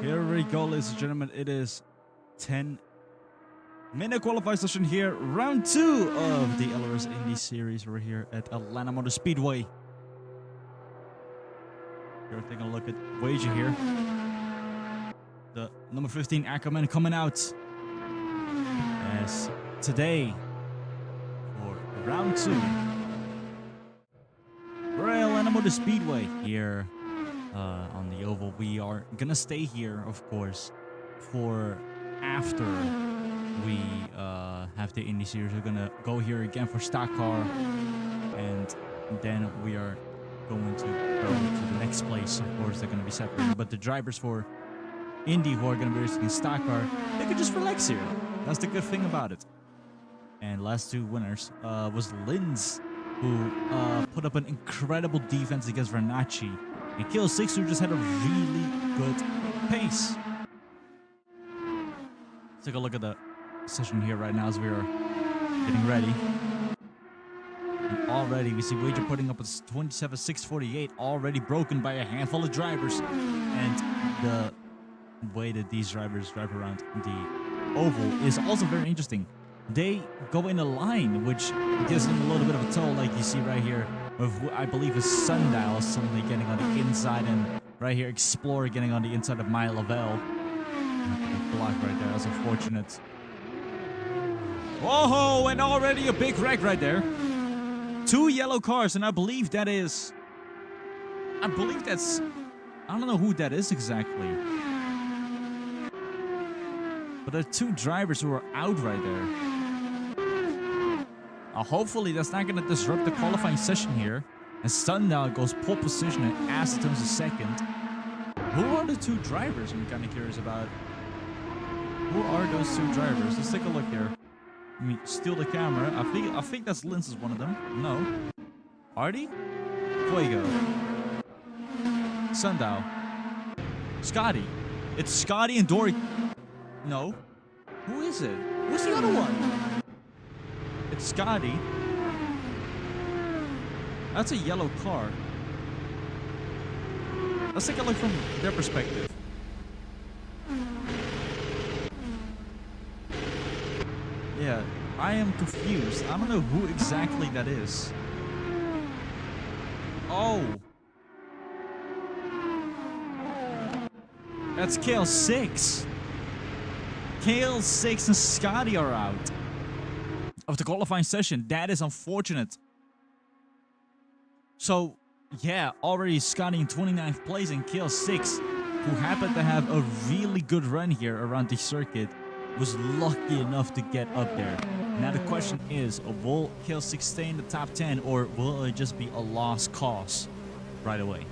Here we go, ladies and gentlemen. It is 10-minute qualifying session here. Round 2 of the LRS Indy series. We're here at Atlanta Motor Speedway. We're taking a look at wager here. The number 15 Aquaman coming out as today for round 2. We're at Atlanta Motor Speedway here. On the oval, we are gonna stay here, of course, for after we have the Indy series. We're gonna go here again for stock car, and then we are going to go to the next place. Of course, they're gonna be separated, but the drivers for Indy who are gonna be racing in stock car, they can just relax here. That's the good thing about it. And last two winners was Linz, who put up an incredible defense against Vernacci. And Kill 6, who just had a really good pace. Let's take a look at the session here right now as we are getting ready. And already we see Wager putting up a 27.648, already broken by a handful of drivers. And the way that these drivers drive around the oval is also very interesting. They go in a line, which gives them a little bit of a toll, like you see right here. With, I believe, is Sundial suddenly getting on the inside, and right here Explorer getting on the inside of Maya Lavelle. Block right there, that's unfortunate. Whoa, and already a big wreck right there. 2 yellow cars, and I believe that's, I don't know who that is exactly. But there are 2 drivers who are out right there. Hopefully that's not going to disrupt the qualifying session here. And Sundial goes pole position and Acetone's a second. Who are the 2 drivers? I'm kind of curious about. Who are those 2 drivers? Let's take a look here. Let me steal the camera. I think that's Linz is one of them. No. Artie? Fuego. Sundial. Scotty. It's Scotty and Dory. No. Who is it? Who's the other one? It's Scotty. That's a yellow car. Let's take a look from their perspective. Yeah, I am confused. I don't know who exactly that is. Oh. That's KL6. KL6 and Scotty are out of the qualifying session. That is unfortunate. So, yeah, already Scotty in 29th place and KL6, who happened to have a really good run here around the circuit, was lucky enough to get up there. Now the question is, will KL6 stay in the top 10, or will it just be a lost cause right away?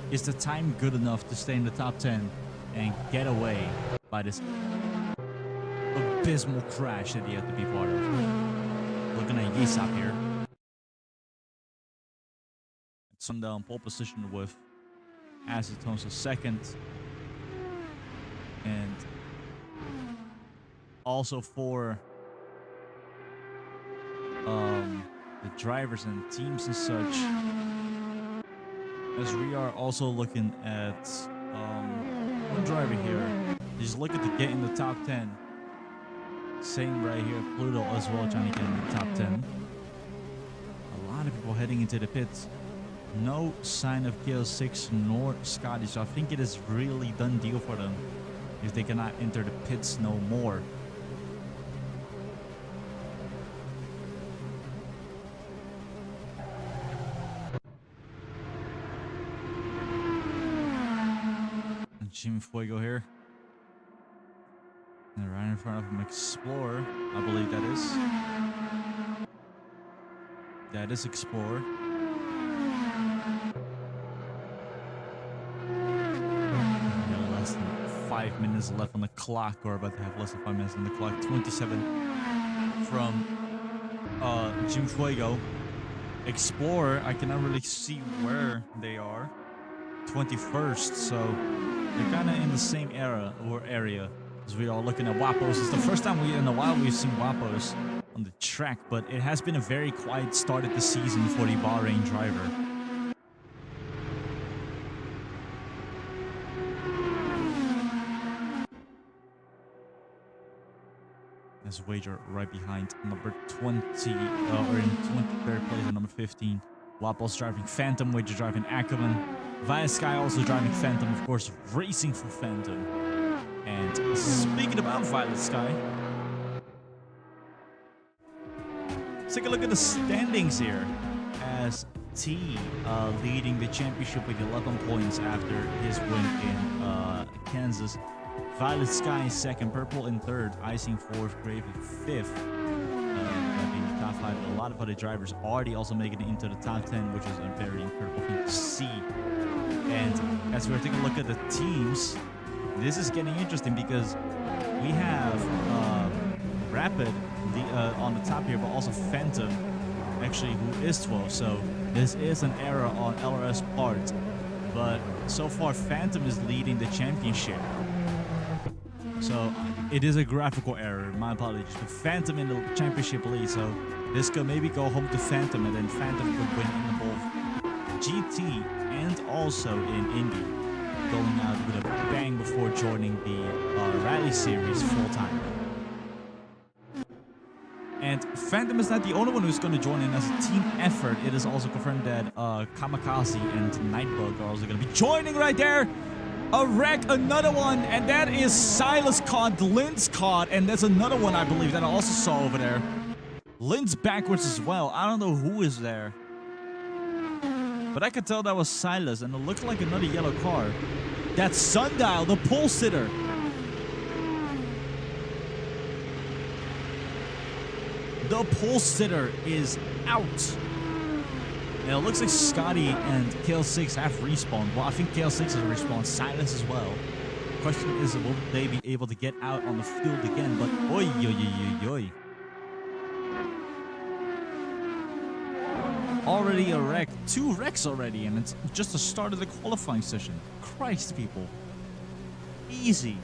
Is the time good enough to stay in the top 10 and get away by this abysmal crash that he had to be part of? Looking at Yesop here. Sundial in pole position with Acetone's second. And also for the drivers and teams and such, as we are also looking at one driver here. Just looking to get in the top 10. Same right here, Pluto as well, trying to get in the top 10. A lot of people heading into the pits. No sign of KL6 nor Scotty, so I think it is really done deal for them if they cannot enter the pits no more. And Jim Fuego here. And right in front of him, Explorer, I believe that is. That is Explorer. Less than 5 minutes left on the clock, or about to have less than 5 minutes on the clock. 27 from Jim Fuego. Explorer, I cannot really see where they are. 21st, so they're kind of in the same area. As we are looking at Wapos. It's the first time in a while we've seen Wapos on the track, but it has been a very quiet start of the season for the Bahrain driver. his wager right behind number 20, or in 23rd place at number 15. Wapos driving Phantom, wager driving Ackerman. Via Sky also driving Phantom, of course, racing for Phantom. And speaking about Violet Sky, let's take a look at the standings here. As T leading the championship with 11 points after his win in Kansas. Violet Sky is second, Purple in third, Icing fourth, Grave in fifth. That being the top five. A lot of other drivers already also making it into the top 10, which is a very incredible thing to see. And as we're taking a look at the teams, this is getting interesting because we have Rapid on the top here, but also Phantom, actually, who is 12. So this is an error on LRS part. But so far, Phantom is leading the championship. So it is a graphical error. My apologies. But Phantom in the championship lead. So this could maybe go home to Phantom, and then Phantom could win in both GT and also in Indy, going out with a bang before joining the Rally Series full time. And Phantom is not the only one who's going to join in as a team effort. It is also confirmed that Kamikaze and Nightbug are also going to be joining right there. A wreck, another one, and that is Silas caught, Lynn's caught, and there's another one I believe that I also saw over there. Lynn's backwards as well. I don't know who is there, but I could tell that was Silas, and it looked like another yellow car. That's Sundial, the pole sitter. The pole sitter is out. Now, it looks like Scotty and KL6 have respawned. Well, I think KL6 has respawned. Silence as well. Question is, will they be able to get out on the field again? But oi, oi, oi, oi, oi. Already a wreck. 2 wrecks already, and it's just the start of the qualifying session. Christ, people. Easy.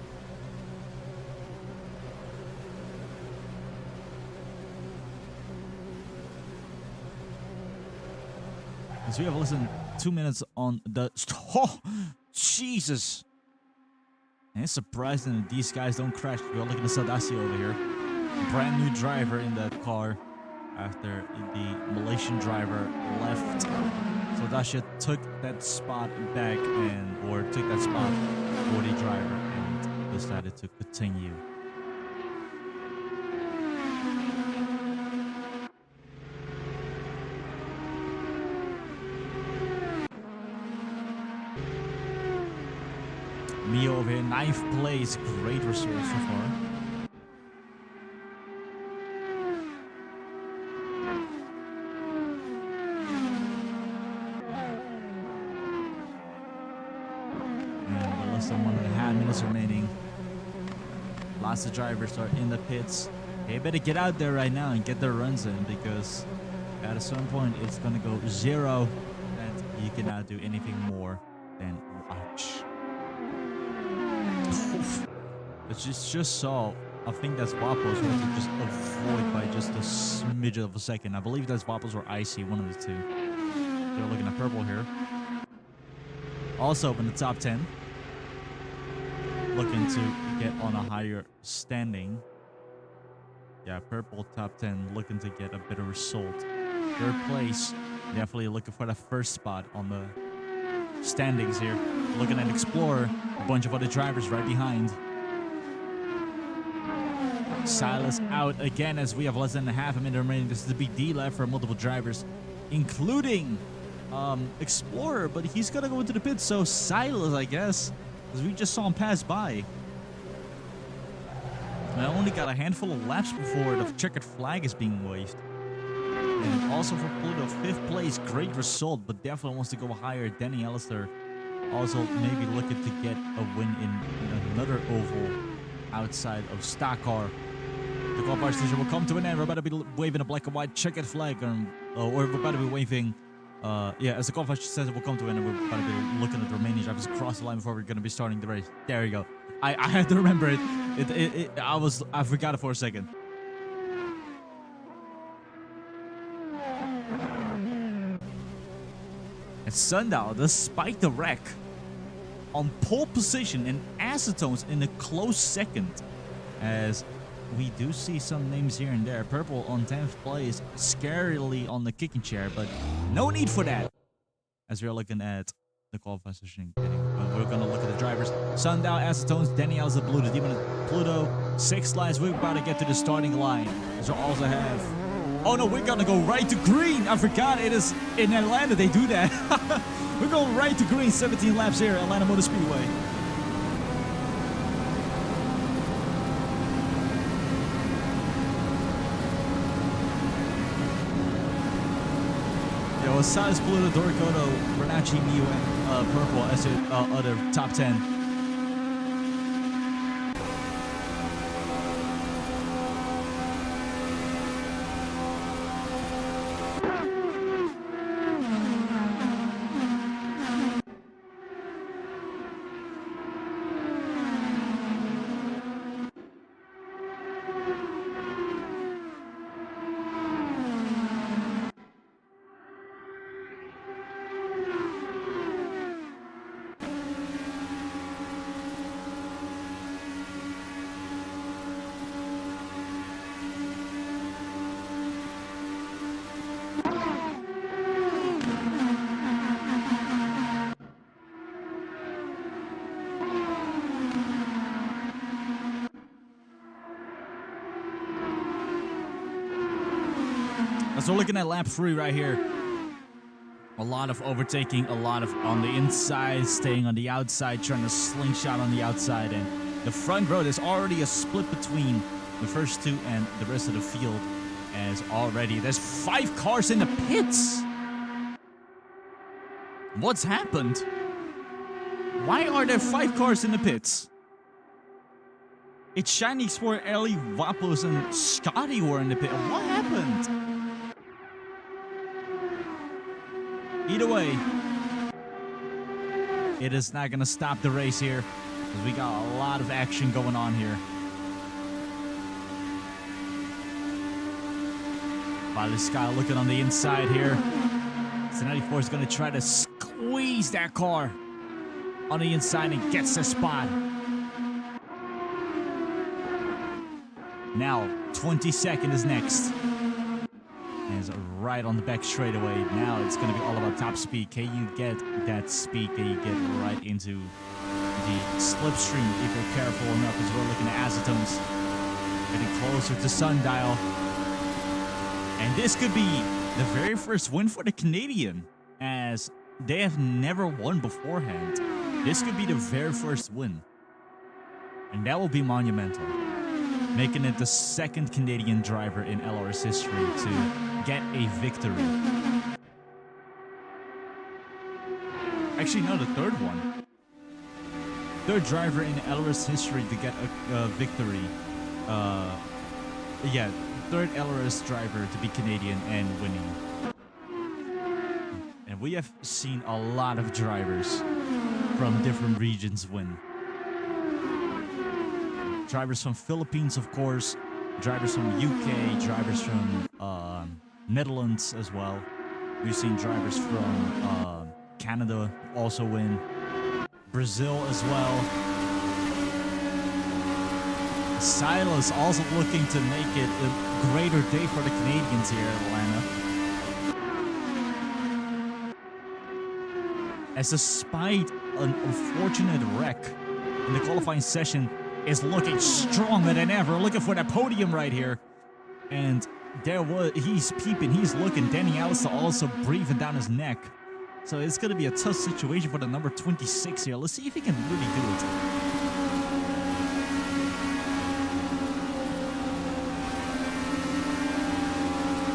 So we have listened 2 minutes on the... Oh, Jesus. And it's surprising that these guys don't crash. We're looking at Sadasi over here. Brand new driver in that car after the Malaysian driver left. Sadasi took that spot back or took that spot for the driver and decided to continue. Mio over here, 9th place. Great result so far. And less than 1.5 minutes remaining. Lots of drivers are in the pits. They better get out there right now and get their runs in, because at a certain point it's gonna go 0 and you cannot do anything more than watch. But just saw, I think that's Wapos who had to just avoid by just a smidge of a second. I believe that's Wapos or Icy, one of the two. They're looking at Purple here. Also in the top 10. Looking to get on a higher standing. Yeah, Purple top 10 looking to get a better result. 3rd place, definitely looking for the first spot on the standings here. Looking at Explorer, a bunch of other drivers right behind. Silas out again as we have less than a half a minute remaining. This is the BD left for multiple drivers, including Explorer, but he's gonna go into the pits. So Silas, I guess, because we just saw him pass by. And I only got a handful of laps before the checkered flag is being waved. And also for Pluto, 5th place, great result, but definitely wants to go higher. Danny Allister also maybe looking to get a win in another oval outside of stock car. The qualifying station will come to an end. We're about to be waving a black and white checkered flag, or we're about to be waving. Yeah, as the qualifying station will come to an end, we're about to be looking at the remaining drivers across the line before we're going to be starting the race. There you go. I had to remember it. I forgot it for a second. And Sundial, despite the wreck, on pole position and Acetones in a close second, as we do see some names here and there. Purple on 10th place, scarily on the kicking chair, but no need for that. As we're looking at the qualifying session, we're gonna look at the drivers. Sundial, Acetones, Danielle's the blue, the Demon Pluto, 6 lines. We're about to get to the starting line. So also have. Oh no, we're gonna go right to green. I forgot it is in Atlanta. They do that. We're going right to green. 17 laps here, Atlanta Motor Speedway. Size Blue, Doricoto, Renacci, Miu, and Purple as the other top 10. So looking at lap 3 right here. A lot of overtaking, a lot of on the inside, staying on the outside, trying to slingshot on the outside. And the front row, there's already a split between the first two and the rest of the field. As already, there's 5 cars in the pits. What's happened? Why are there 5 cars in the pits? It's Shiny Sport, Ellie, Wapos, and Scotty were in the pit. What happened? Either way, it is not going to stop the race here, because we got a lot of action going on here. Violet Sky looking on the inside here. So 94 is going to try to squeeze that car on the inside and gets the spot. Now, 22nd is next. Is right on the back straightaway. Now it's going to be all about top speed. Can you get that speed? Can you get right into the slipstream if you're careful enough? As we're looking at Acetones getting closer to Sundial. And this could be the very first win for the Canadian, as they have never won beforehand. This could be the very first win. And that will be monumental. Making it the second Canadian driver in LRS history to get a victory. Actually, no, the third one. Third driver in LRS history to get a victory. Yeah, third LRS driver to be Canadian and winning. And we have seen a lot of drivers from different regions win. Drivers from Philippines, of course. Drivers from UK. Drivers from Netherlands as well. We've seen drivers from Canada also win. Brazil as well. Silas also looking to make it a greater day for the Canadians here in Atlanta. As despite an unfortunate wreck in the qualifying session, is looking stronger than ever, looking for that podium right here. And he's peeping, he's looking. Danny Allison also breathing down his neck. So it's going to be a tough situation for the number 26 here. Let's see if he can really do it.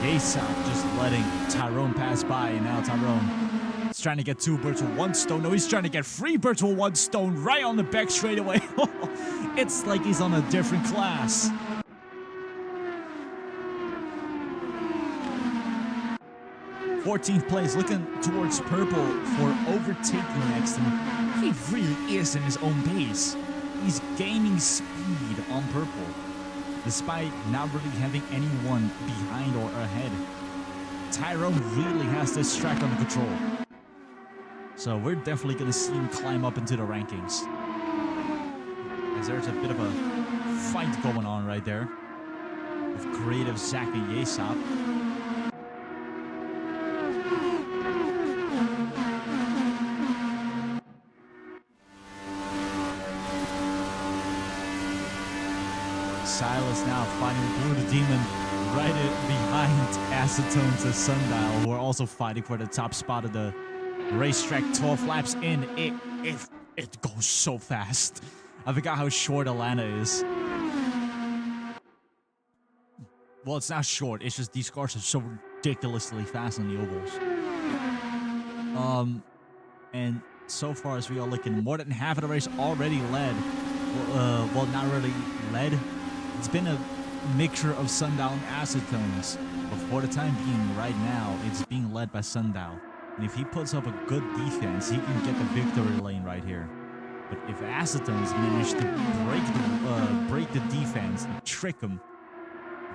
Yasop just letting Tyrone pass by, and now Tyrone is trying to get 2 birds with 1 stone. No, he's trying to get 3 birds with 1 stone right on the back straightaway. It's like he's on a different class. '14th place, looking towards Purple for overtaking next. And he really is in his own pace. He's gaining speed on Purple, despite not really having anyone behind or ahead. Tyrone really has this track under control. So we're definitely going to see him climb up into the rankings. As there's a bit of a fight going on right there. of creative Zach and Yesop. Silas now fighting Blue the Demon right behind Acetones and Sundial, who are also fighting for the top spot of the racetrack. 12 laps in. It goes so fast. I forgot how short Atlanta is. Well, it's not short. It's just these cars are so ridiculously fast on the ovals. And so far as we are looking, more than half of the race already led. Well, not really led. It's been a mixture of Sundial and Acetones. But for the time being, right now, it's being led by Sundial. And if he puts up a good defense, he can get the victory lane right here. But if Acetones manage to break the defense and trick him,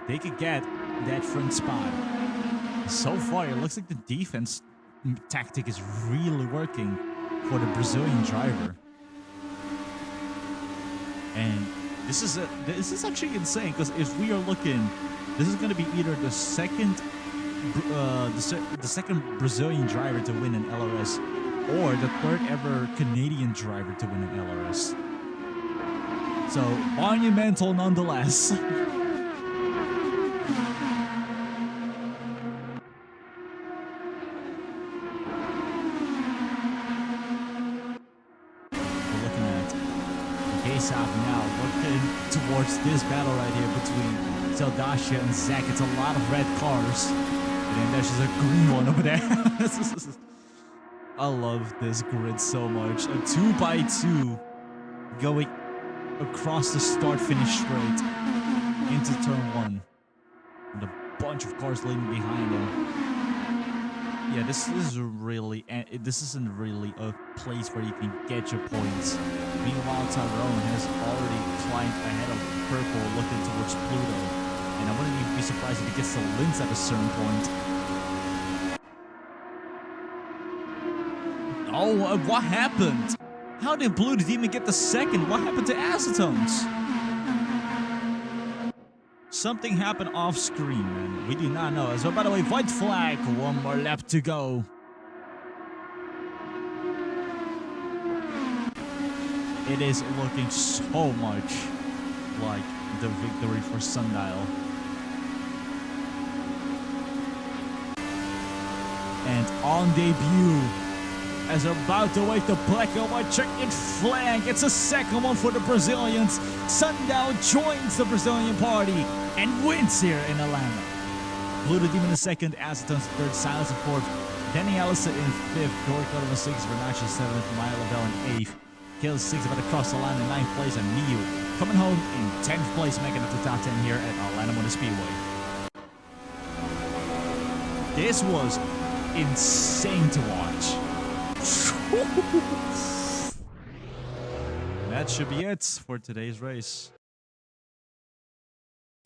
they could get that front spot. So far, it looks like the defense tactic is really working for the Brazilian driver. And this is actually insane, because if we are looking, this is going to be either the second Brazilian driver to win an LRS, or the third ever Canadian driver to win an LRS. So monumental nonetheless. Now looking towards this battle right here between Zeldasha and Zach. It's a lot of red cars, and then there's just a green one over there. I love this grid so much. A 2x2 going across the start-finish straight into turn 1, and a bunch of cars leading behind them. Yeah, this isn't really a place where you can get your points. Meanwhile, Tyrone has already climbed ahead of Purple, looking towards Pluto. And I wouldn't even be surprised if he gets to Linz at a certain point. Oh, what happened? How did Blue the Demon get the second? What happened to Acetones? Something happened off screen, man. We do not know. So, by the way, white flag. One more lap to go. It is looking so much like the victory for Sundial. And on debut, as they're about to wait the black and white checkered flag, it's a second one for the Brazilians. Sundial joins the Brazilian party and wins here in Atlanta. Blue the Demon in second, Acetones in third, Silas in fourth, Danny Allison in fifth, Doricotto in sixth, Renacci seventh, Maya Lavelle in eighth, Kale sixth, about to cross the line in ninth place, and Miu coming home in 10th place, making it to the top 10 here at Atlanta Motor Speedway. This was insane to watch. That should be it for today's race.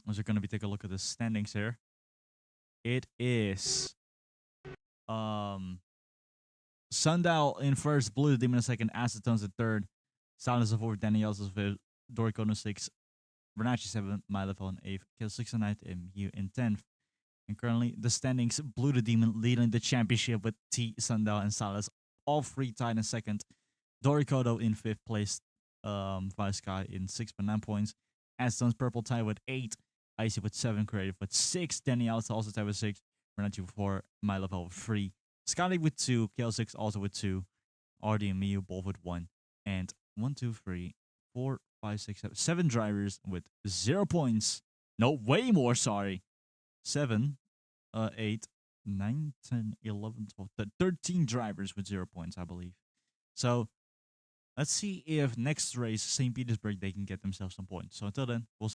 We're going to be taking a look at the standings here. It is Sundial in first, Blue the Demon in second, Acetones in third, Silence in fourth, Daniels in fifth, Doricotto in sixth, Renacci seventh, Mylefel in eighth, Kill 6 and 9th, and Mew in 10th. And currently the standings, Blue the Demon leading the championship with T, Sundial, and Silas, all three tied in second. Doricotto in fifth place, Vice Sky in 6.9 points. Acetones Purple tied with 8. Icy with 7, Creative with 6, Danny Alice also tied with 6, Renati with 4, Mylefel with 3, Scotty with 2, KL6 also with 2, RD and Miu both with 1, and 1, 2, 3, 4, 5, 6, 7 drivers with 0 points. No, way more, sorry. 7, 8, 9, 10, 11, 12, 13 drivers with 0 points, I believe. So, let's see if next race, St. Petersburg, they can get themselves some points. So until then, we'll see.